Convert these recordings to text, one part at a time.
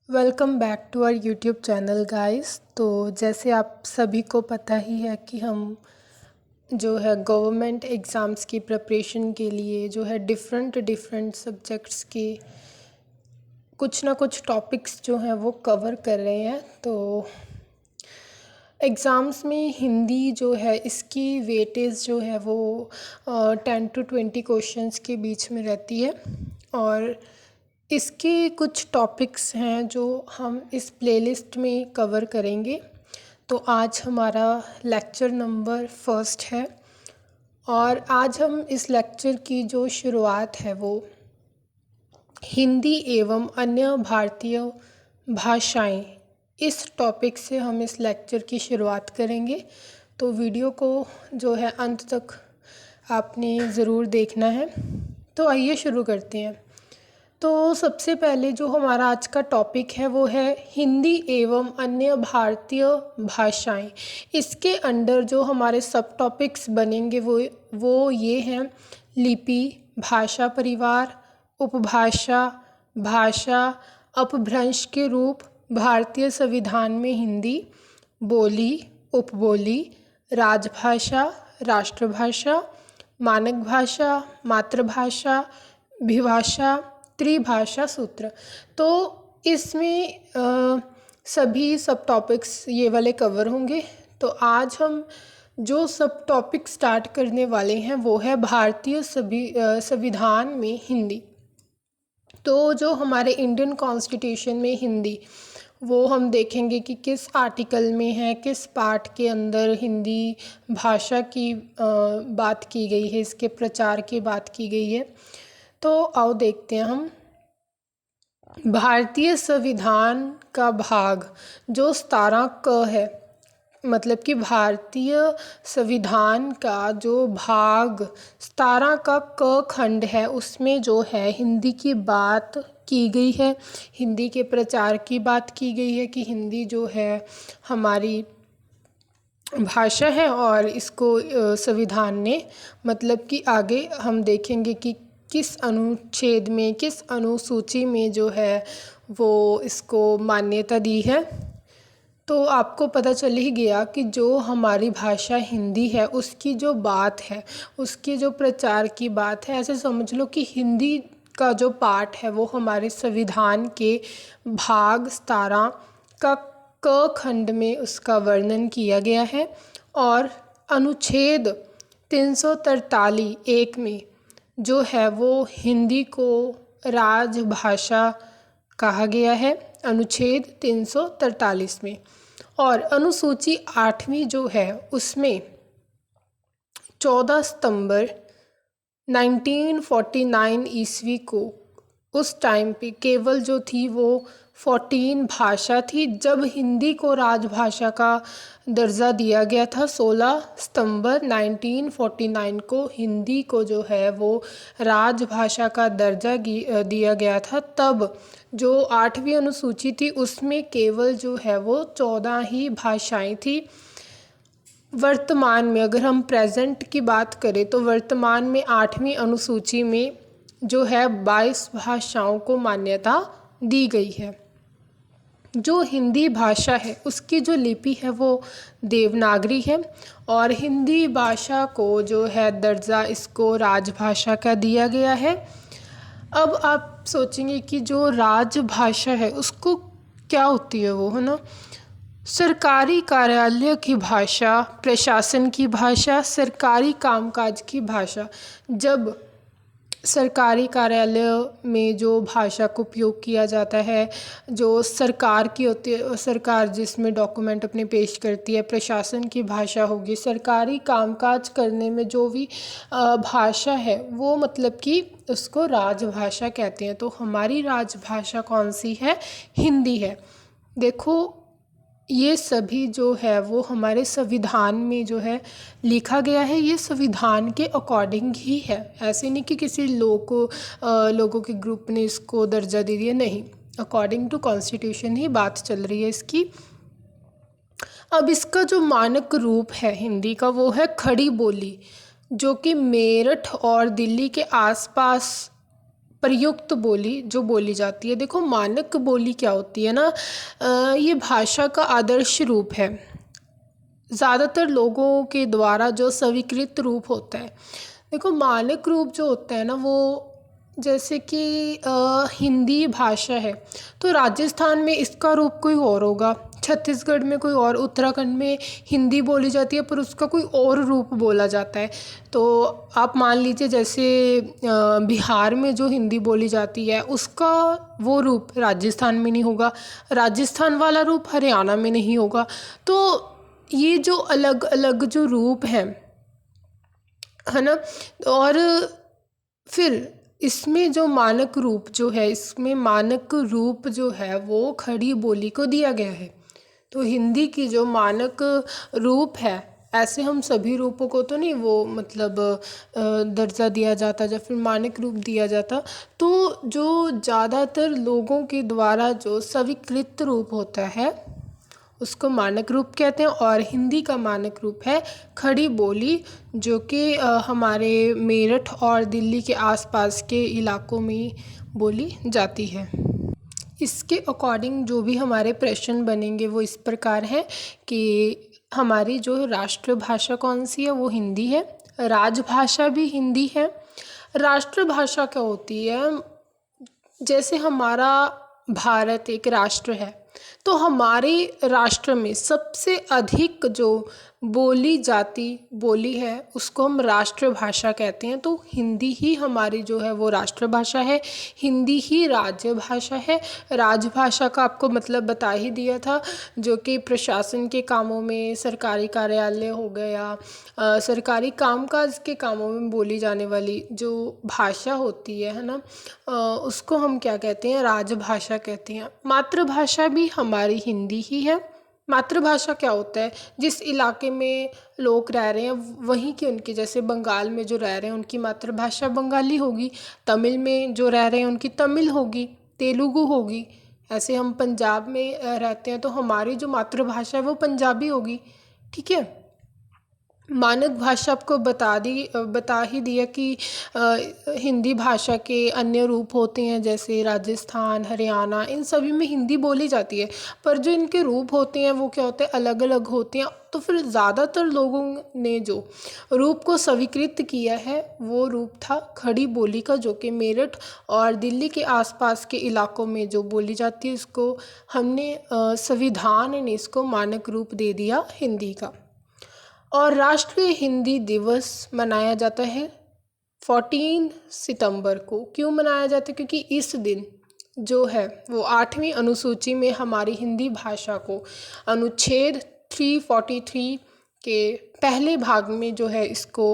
Welcome back to our YouTube channel guys. तो जैसे आप सभी को पता ही है कि हम जो है गवर्नमेंट एग्ज़ाम्स की प्रिपरेशन के लिए जो है डिफरेंट सब्जेक्ट्स के कुछ ना कुछ टॉपिक्स जो हैं वो कवर कर रहे हैं। तो एग्ज़ाम्स में हिंदी जो है इसकी वेटेज जो है वो 10 to 20 क्वेश्चंस के बीच में रहती है और इसके कुछ टॉपिक्स हैं जो हम इस प्लेलिस्ट में कवर करेंगे। तो आज हमारा लेक्चर नंबर फर्स्ट है और आज हम इस लेक्चर की जो शुरुआत है वो हिंदी एवं अन्य भारतीय भाषाएं इस टॉपिक से हम इस लेक्चर की शुरुआत करेंगे। तो वीडियो को जो है अंत तक आपने ज़रूर देखना है। तो आइए शुरू करते हैं। तो सबसे पहले जो हमारा आज का टॉपिक है वो है हिंदी एवं अन्य भारतीय भाषाएं। इसके अंडर जो हमारे सब टॉपिक्स बनेंगे वो ये हैं लिपि, भाषा परिवार, उपभाषा, भाषा, अपभ्रंश के रूप, भारतीय संविधान में हिंदी, बोली, उपबोली, राजभाषा, राष्ट्रभाषा, मानक भाषा, मातृभाषा, विभाषा, त्रिभाषा सूत्र। तो इसमें सभी सब टॉपिक्स ये वाले कवर होंगे। तो आज हम जो सब टॉपिक स्टार्ट करने वाले हैं वो है भारतीय संविधान में हिंदी। तो जो हमारे इंडियन कॉन्स्टिट्यूशन में हिंदी वो हम देखेंगे कि किस आर्टिकल में है, किस पार्ट के अंदर हिंदी भाषा की बात की गई है, इसके प्रचार की बात की गई है। तो आओ देखते हैं हम। भारतीय संविधान का भाग जो 17 क है, मतलब कि भारतीय संविधान का जो भाग 17 का क खंड है उसमें जो है हिंदी की बात की गई है, हिंदी के प्रचार की बात की गई है कि हिंदी जो है हमारी भाषा है और इसको संविधान ने मतलब कि आगे हम देखेंगे कि किस अनुच्छेद में, किस अनुसूची में जो है वो इसको मान्यता दी है। तो आपको पता चल ही गया कि जो हमारी भाषा हिंदी है उसकी जो बात है, उसकी जो प्रचार की बात है, ऐसे समझ लो कि हिंदी का जो पार्ट है वो हमारे संविधान के भाग 17 का क खंड में उसका वर्णन किया गया है और अनुच्छेद 343 1 में जो है वो हिंदी को राजभाषा कहा गया है, अनुच्छेद 343 में। और अनुसूची 8वीं जो है उसमें 14 सितंबर 1949 ईस्वी को उस टाइम पे केवल जो थी वो 14 भाषा थी जब हिंदी को राजभाषा का दर्जा दिया गया था। 16 सितंबर 1949 को हिंदी को जो है वो राजभाषा का दर्जा दिया गया था। तब जो 8वीं अनुसूची थी उसमें केवल जो है वो 14 ही भाषाएं थी। वर्तमान में अगर हम प्रेजेंट की बात करें तो वर्तमान में 8वीं अनुसूची में जो है 22 भाषाओं को मान्यता दी गई है। जो हिंदी भाषा है उसकी जो लिपि है वो देवनागरी है और हिंदी भाषा को जो है दर्जा इसको राजभाषा का दिया गया है। अब आप सोचेंगे कि जो राजभाषा है उसको क्या होती है वो, है ना, सरकारी कार्यालय की भाषा, प्रशासन की भाषा, सरकारी कामकाज की भाषा। जब सरकारी कार्यालय में जो भाषा को उपयोग किया जाता है, जो सरकार की होती है, सरकार जिसमें डॉक्यूमेंट अपने पेश करती है, प्रशासन की भाषा होगी, सरकारी कामकाज करने में जो भी भाषा है वो मतलब कि उसको राजभाषा कहते हैं। तो हमारी राजभाषा कौन सी है? हिंदी है। देखो ये सभी जो है वो हमारे संविधान में जो है लिखा गया है, ये संविधान के अकॉर्डिंग ही है। ऐसे नहीं कि किसी लोगों के ग्रुप ने इसको दर्जा दे दिया, नहीं, अकॉर्डिंग टू कॉन्स्टिट्यूशन ही बात चल रही है इसकी। अब इसका जो मानक रूप है हिंदी का वो है खड़ी बोली, जो कि मेरठ और दिल्ली के आसपास प्रयुक्त बोली जो बोली जाती है। देखो मानक बोली क्या होती है ना, ये भाषा का आदर्श रूप है, ज़्यादातर लोगों के द्वारा जो स्वीकृत रूप होता है। देखो मानक रूप जो होता है ना, वो जैसे कि हिंदी भाषा है तो राजस्थान में इसका रूप कोई और होगा, छत्तीसगढ़ में कोई और, उत्तराखंड में हिंदी बोली जाती है पर उसका कोई और रूप बोला जाता है। तो आप मान लीजिए जैसे बिहार में जो हिंदी बोली जाती है उसका वो रूप राजस्थान में नहीं होगा, राजस्थान वाला रूप हरियाणा में नहीं होगा। तो ये जो अलग अलग जो रूप हैं, है ना, और फिर इसमें जो मानक रूप जो है, इसमें मानक रूप जो है वो खड़ी बोली को दिया गया है। तो हिंदी की जो मानक रूप है, ऐसे हम सभी रूपों को तो नहीं वो मतलब दर्जा दिया जाता या फिर मानक रूप दिया जाता। तो जो ज़्यादातर लोगों के द्वारा जो स्वीकृत रूप होता है उसको मानक रूप कहते हैं। और हिंदी का मानक रूप है खड़ी बोली, जो कि हमारे मेरठ और दिल्ली के आसपास के इलाकों में बोली जाती है। इसके अकॉर्डिंग जो भी हमारे प्रश्न बनेंगे वो इस प्रकार हैं कि हमारी जो राष्ट्रभाषा कौन सी है, वो हिंदी है। राजभाषा भी हिंदी है। राष्ट्रभाषा क्या होती है, जैसे हमारा भारत एक राष्ट्र है तो हमारे राष्ट्र में सबसे अधिक जो बोली जाती बोली है उसको हम राष्ट्रभाषा कहते हैं। तो हिंदी ही हमारी जो है वो राष्ट्रभाषा है, हिंदी ही राज्य भाषा है। राजभाषा का आपको मतलब बता ही दिया था, जो कि प्रशासन के कामों में, सरकारी कार्यालय हो गया, सरकारी कामकाज के कामों में बोली जाने वाली जो भाषा होती है ना, उसको हम क्या कहते हैं, राजभाषा कहते हैं। मातृभाषा भी हमारी हिंदी ही है। मातृभाषा क्या होता है, जिस इलाके में लोग रह रहे हैं वहीं की उनकी, जैसे बंगाल में जो रह रहे हैं उनकी मातृभाषा बंगाली होगी, तमिल में जो रह रहे हैं उनकी तमिल होगी, तेलुगु होगी। ऐसे हम पंजाब में रहते हैं तो हमारी जो मातृभाषा है वो पंजाबी होगी। ठीक है। मानक भाषा आपको बता ही दिया कि हिंदी भाषा के अन्य रूप होते हैं, जैसे राजस्थान, हरियाणा, इन सभी में हिंदी बोली जाती है, पर जो इनके रूप होते हैं वो क्या होते हैं, अलग अलग होते हैं। तो फिर ज़्यादातर लोगों ने जो रूप को स्वीकृत किया है वो रूप था खड़ी बोली का, जो कि मेरठ और दिल्ली के आसपास के इलाकों में जो बोली जाती है, इसको हमने संविधान ने इसको मानक रूप दे दिया हिंदी का। और राष्ट्रीय हिंदी दिवस मनाया जाता है 14 सितंबर को। क्यों मनाया जाता है, क्योंकि इस दिन जो है वो 8वीं अनुसूची में हमारी हिंदी भाषा को अनुच्छेद 343 के पहले भाग में जो है इसको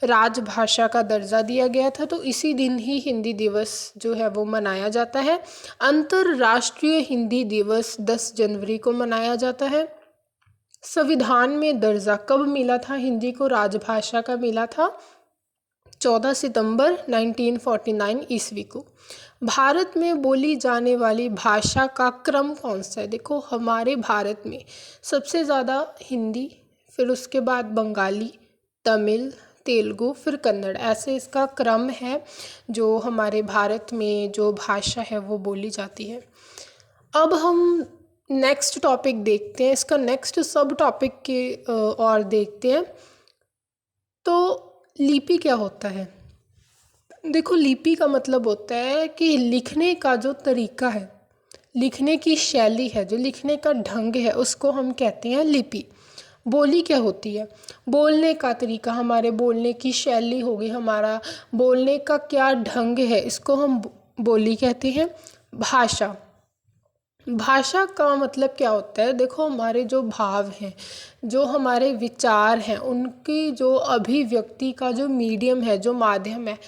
राजभाषा का दर्जा दिया गया था। तो इसी दिन ही हिंदी दिवस जो है वो मनाया जाता है। अंतर्राष्ट्रीय हिंदी दिवस 10 जनवरी को मनाया जाता है। संविधान में दर्जा कब मिला था हिंदी को, राजभाषा का मिला था 14 सितंबर 1949 ईस्वी को। भारत में बोली जाने वाली भाषा का क्रम कौन सा है, देखो हमारे भारत में सबसे ज़्यादा हिंदी, फिर उसके बाद बंगाली, तमिल, तेलुगु, फिर कन्नड़, ऐसे इसका क्रम है जो हमारे भारत में जो भाषा है वो बोली जाती है। अब हम नेक्स्ट टॉपिक देखते हैं, इसका नेक्स्ट सब टॉपिक के और देखते हैं। तो लिपि क्या होता है, देखो लिपि का मतलब होता है कि लिखने का जो तरीका है, लिखने की शैली है, जो लिखने का ढंग है, उसको हम कहते हैं लिपि। बोली क्या होती है, बोलने का तरीका, हमारे बोलने की शैली होगी, हमारा बोलने का क्या ढंग है, इसको हम बोली कहते हैं। भाषा, भाषा का मतलब क्या होता है, देखो हमारे जो भाव हैं, जो हमारे विचार हैं, उनकी जो अभिव्यक्ति का जो मीडियम है, जो माध्यम है,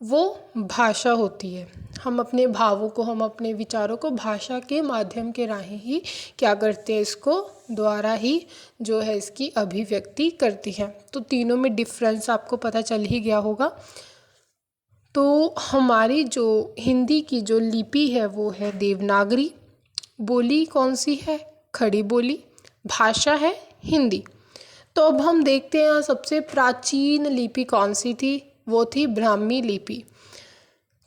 वो भाषा होती है। हम अपने भावों को, हम अपने विचारों को भाषा के माध्यम के राहें ही क्या करते हैं, इसको द्वारा ही जो है इसकी अभिव्यक्ति करती हैं। तो तीनों में डिफरेंस आपको पता चल ही गया होगा। तो हमारी जो हिंदी की जो लिपि है वो है देवनागरी, बोली कौन सी है, खड़ी बोली, भाषा है हिंदी। तो अब हम देखते हैं सबसे प्राचीन लिपि कौन सी थी, वो थी ब्राह्मी लिपि।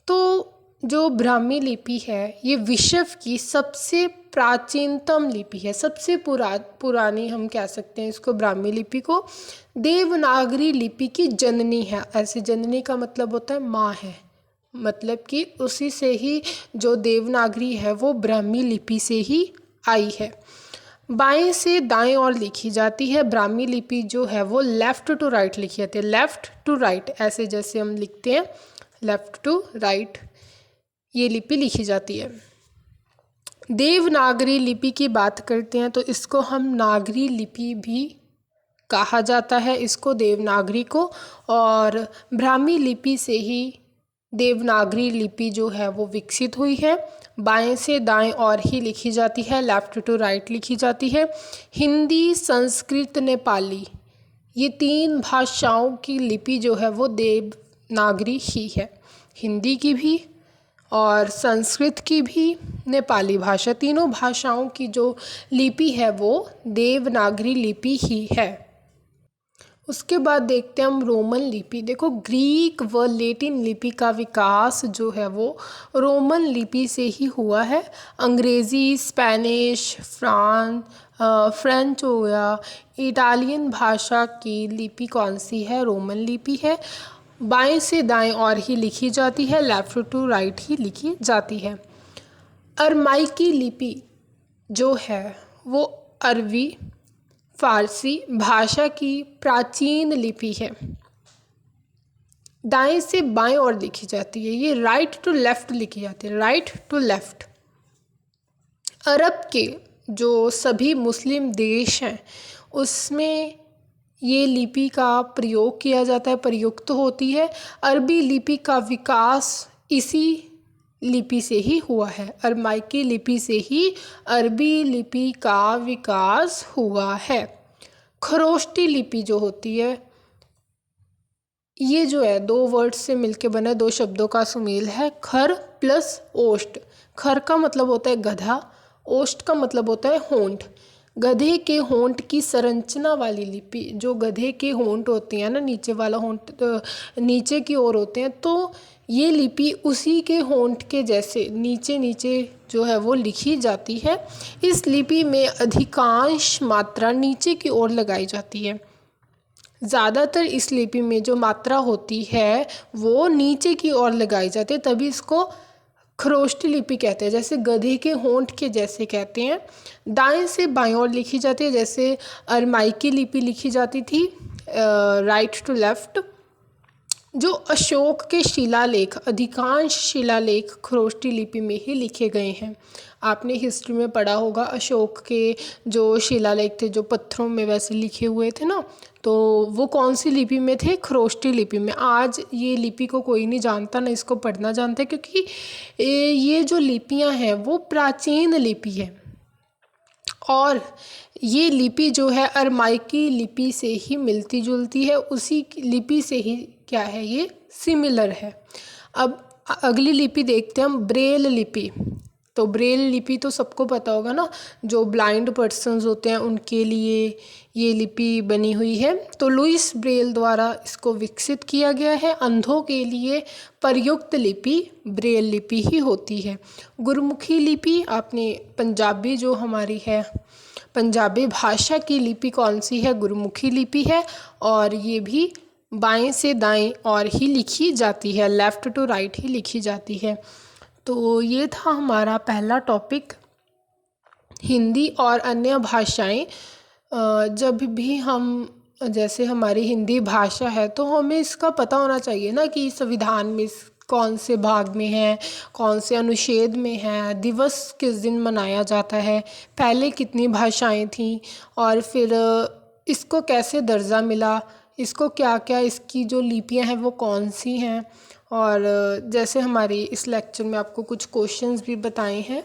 तो जो ब्राह्मी लिपि है ये विश्व की सबसे प्राचीनतम लिपि है, सबसे पुरानी हम कह सकते हैं इसको ब्राह्मी लिपि को। देवनागरी लिपि की जननी है, ऐसे जननी का मतलब होता है माँ है, मतलब कि उसी से ही जो देवनागरी है वो ब्राह्मी लिपि से ही आई है। बाएं से दाएं ओर लिखी जाती है। ब्राह्मी लिपि जो है वो लेफ़्ट टू राइट लिखी जाती है, लेफ़्ट टू राइट, ऐसे जैसे हम लिखते हैं लेफ़्ट टू राइट, ये लिपि लिखी जाती है। देवनागरी लिपि की बात करते हैं तो इसको हम नागरी लिपि भी कहा जाता है, इसको देवनागरी को। और ब्राह्मी लिपि से ही देवनागरी लिपि जो है वो विकसित हुई है। बाएं से दाएं ओर ही लिखी जाती है, लेफ़्ट टू राइट लिखी जाती है। हिंदी, संस्कृत, नेपाली, ये 3 भाषाओं की लिपि जो है वो देवनागरी ही है। हिंदी की भी और संस्कृत की भी, नेपाली भाषा, तीनों भाषाओं की जो लिपि है वो देवनागरी लिपि ही है। उसके बाद देखते हैं हम रोमन लिपि। देखो, ग्रीक व लैटिन लिपि का विकास जो है वो रोमन लिपि से ही हुआ है। अंग्रेज़ी, स्पेनिश, फ्रेंच हो गया, इटालियन भाषा की लिपि कौन सी है? रोमन लिपि है। बाएं से दाएं ओर ही लिखी जाती है, लेफ़्ट टू राइट ही लिखी जाती है। अरमाइकी लिपि जो है वो अरबी फ़ारसी भाषा की प्राचीन लिपि है, दाएं से बाएं ओर लिखी जाती है, ये राइट टू लेफ़्ट लिखी जाती है, राइट टू लेफ़्ट। अरब के जो सभी मुस्लिम देश हैं उसमें ये लिपि का प्रयोग किया जाता है, प्रयुक्त होती है। अरबी लिपि का विकास इसी लिपि से ही हुआ है, अरमाइकी लिपि से ही अरबी लिपि का विकास हुआ है। खरोष्टी लिपि जो होती है ये जो है 2 वर्ड से मिलके बना, 2 शब्दों का सुमेल है, खर प्लस ओष्ट। खर का मतलब होता है गधा, ओष्ट का मतलब होता है होंठ। गधे के होंठ की संरचना वाली लिपि, जो गधे के होंठ होते हैं ना, नीचे वाला होंठ नीचे की ओर होते हैं, तो ये लिपि उसी के होंठ के जैसे नीचे नीचे जो है वो लिखी जाती है। इस लिपि में अधिकांश मात्रा नीचे की ओर लगाई जाती है। ज़्यादातर इस लिपि में जो मात्रा होती है वो नीचे की ओर लगाई जाती है, तभी इसको खरोष्टी लिपि कहते हैं, जैसे गधे के होंठ के जैसे कहते हैं। दाएं से बाएं ओर लिखी जाती है, जैसे अरमाइकी लिपि लिखी जाती थी, राइट टू लेफ़्ट। जो अशोक के शिलालेख, अधिकांश शिलालेख खरोष्टी लिपि में ही लिखे गए हैं। आपने हिस्ट्री में पढ़ा होगा अशोक के जो शिलालेख थे, जो पत्थरों में वैसे लिखे हुए थे ना, तो वो कौन सी लिपि में थे? खरोष्टी लिपि में। आज ये लिपि को कोई नहीं जानता, ना इसको पढ़ना जानता है, क्योंकि ये जो लिपियां हैं वो प्राचीन लिपि है और ये लिपि जो है अरमाइकी लिपि से ही मिलती जुलती है, उसी लिपि से ही क्या है, ये सिमिलर है। अब अगली लिपि देखते हैं हम, ब्रेल लिपि। तो ब्रेल लिपि तो सबको पता होगा ना, जो ब्लाइंड पर्सन्स होते हैं उनके लिए ये लिपि बनी हुई है। तो लुइस ब्रेल द्वारा इसको विकसित किया गया है। अंधों के लिए प्रयुक्त लिपि ब्रेल लिपि ही होती है। गुरमुखी लिपि, आपने पंजाबी जो हमारी है, पंजाबी भाषा की लिपि कौन सी है? गुरमुखी लिपि है, और ये भी बाएं से दाएं और ही लिखी जाती है, लेफ़्ट टू राइट ही लिखी जाती है। तो ये था हमारा पहला टॉपिक, हिंदी और अन्य भाषाएं। जब भी हम, जैसे हमारी हिंदी भाषा है तो हमें इसका पता होना चाहिए ना कि संविधान में कौन से भाग में है, कौन से अनुच्छेद में है, दिवस किस दिन मनाया जाता है, पहले कितनी भाषाएं थीं, और फिर इसको कैसे दर्जा मिला, इसको क्या क्या, इसकी जो लिपियां हैं वो कौन सी हैं। और जैसे हमारी इस लेक्चर में आपको कुछ क्वेश्चंस भी बताए हैं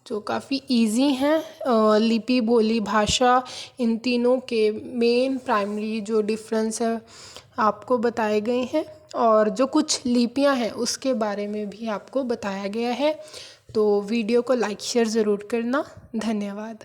जो काफ़ी इजी हैं। लिपि, बोली, भाषा, इन तीनों के मेन प्राइमरी जो डिफरेंस है आपको बताए गए हैं, और जो कुछ लिपियां हैं उसके बारे में भी आपको बताया गया है। तो वीडियो को लाइक शेयर ज़रूर करना। धन्यवाद।